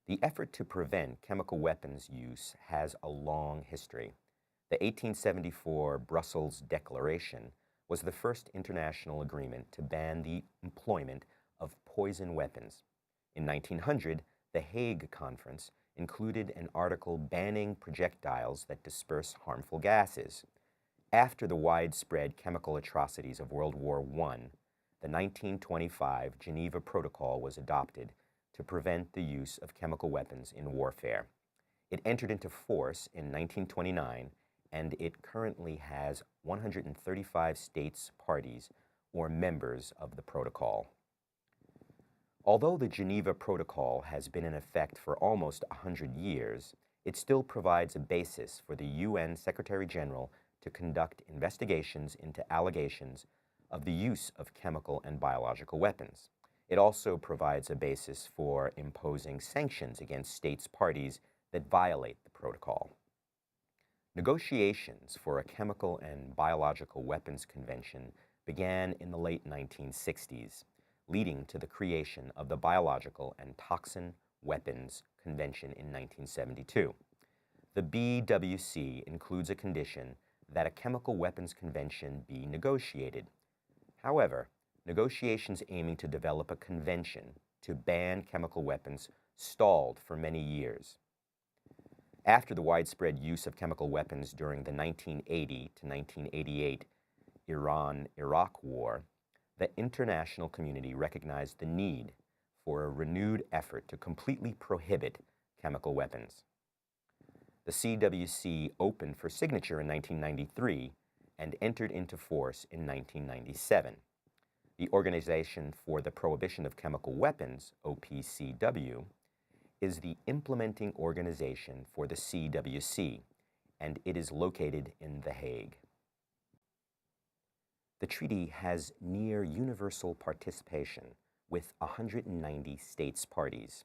The effort to prevent chemical weapons use has a long history. The 1874 Brussels Declaration was the first international agreement to ban the employment of poison weapons. In 1900, the Hague Conference included an article banning projectiles that disperse harmful gases. After the widespread chemical atrocities of World War I, the 1925 Geneva Protocol was adopted to prevent the use of chemical weapons in warfare. It entered into force in 1929, and it currently has 135 states parties or members of the protocol. Although the Geneva Protocol has been in effect for almost 100 years, it still provides a basis for the UN Secretary-General to conduct investigations into allegations of the use of chemical and biological weapons. It also provides a basis for imposing sanctions against states parties that violate the protocol. Negotiations for a chemical and biological weapons convention began in the late 1960s, leading to the creation of the Biological and Toxin Weapons Convention in 1972. The BWC includes a condition that a chemical weapons convention be negotiated. However, negotiations aiming to develop a convention to ban chemical weapons stalled for many years. After the widespread use of chemical weapons during the 1980 to 1988 Iran-Iraq War, the international community recognized the need for a renewed effort to completely prohibit chemical weapons. The CWC opened for signature in 1993 and entered into force in 1997. The Organization for the Prohibition of Chemical Weapons, OPCW, is the implementing organization for the CWC, and it is located in The Hague. The treaty has near universal participation with 190 states parties.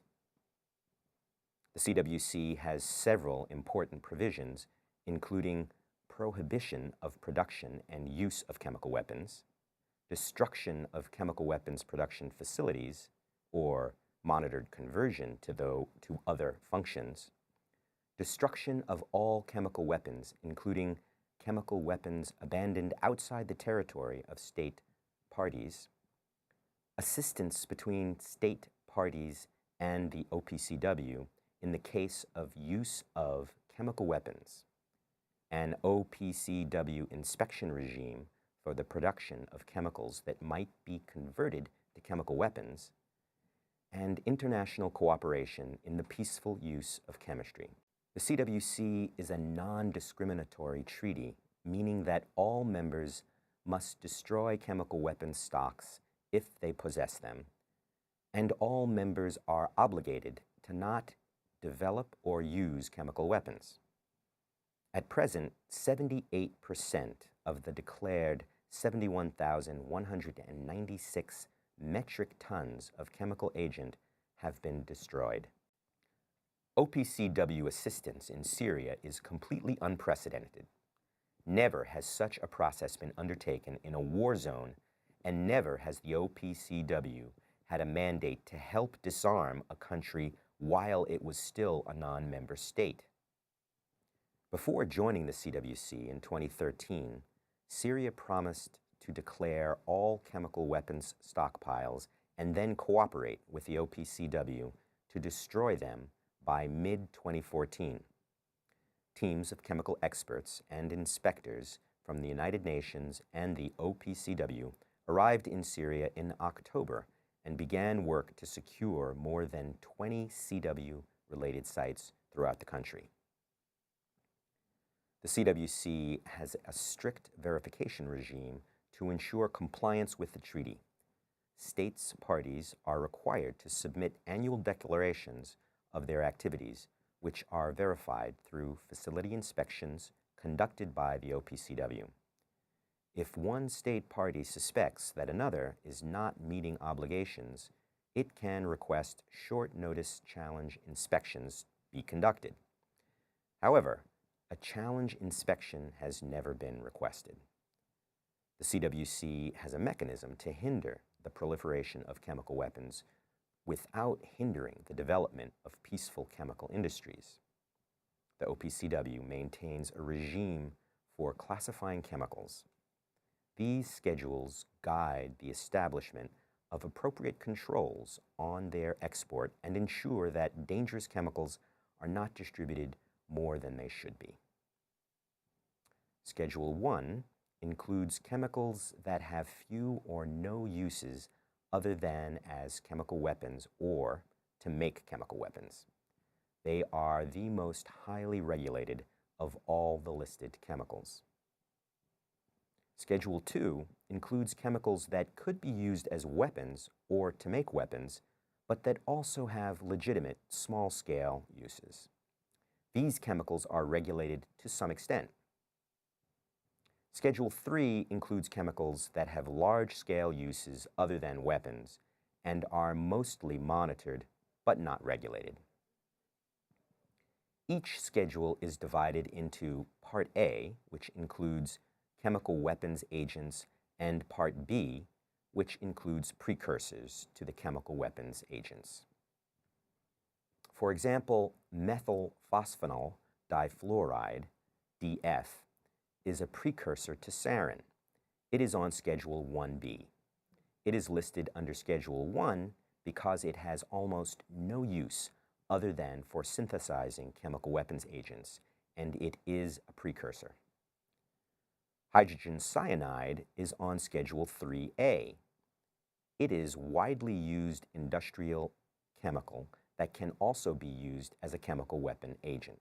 The CWC has several important provisions, including prohibition of production and use of chemical weapons, destruction of chemical weapons production facilities, or monitored conversion to other functions, destruction of all chemical weapons, including chemical weapons abandoned outside the territory of state parties, assistance between state parties and the OPCW in the case of use of chemical weapons, an OPCW inspection regime for the production of chemicals that might be converted to chemical weapons, and international cooperation in the peaceful use of chemistry. The CWC is a non-discriminatory treaty, meaning that all members must destroy chemical weapons stocks if they possess them, and all members are obligated to not develop or use chemical weapons. At present, 78% of the declared 71,196 metric tons of chemical agent have been destroyed. OPCW assistance in Syria is completely unprecedented. Never has such a process been undertaken in a war zone, and never has the OPCW had a mandate to help disarm a country while it was still a non-member state. Before joining the CWC in 2013, Syria promised to declare all chemical weapons stockpiles and then cooperate with the OPCW to destroy them by mid-2014. Teams of chemical experts and inspectors from the United Nations and the OPCW arrived in Syria in October and began work to secure more than 20 CW-related sites throughout the country. The CWC has a strict verification regime to ensure compliance with the treaty. States parties are required to submit annual declarations of their activities, which are verified through facility inspections conducted by the OPCW. If one state party suspects that another is not meeting obligations, it can request short notice challenge inspections be conducted. However, a challenge inspection has never been requested. The CWC has a mechanism to hinder the proliferation of chemical weapons, without hindering the development of peaceful chemical industries. The OPCW maintains a regime for classifying chemicals. These schedules guide the establishment of appropriate controls on their export and ensure that dangerous chemicals are not distributed more than they should be. Schedule 1 includes chemicals that have few or no uses other than as chemical weapons or to make chemical weapons. They are the most highly regulated of all the listed chemicals. Schedule 2 includes chemicals that could be used as weapons or to make weapons, but that also have legitimate small-scale uses. These chemicals are regulated to some extent. Schedule 3 includes chemicals that have large-scale uses other than weapons and are mostly monitored but not regulated. Each schedule is divided into Part A, which includes chemical weapons agents, and Part B, which includes precursors to the chemical weapons agents. For example, methylphosphoryl difluoride, DF, is a precursor to sarin. It is on Schedule 1B. It is listed under Schedule 1 because it has almost no use other than for synthesizing chemical weapons agents, and it is a precursor. Hydrogen cyanide is on Schedule 3A. It is widely used industrial chemical that can also be used as a chemical weapon agent.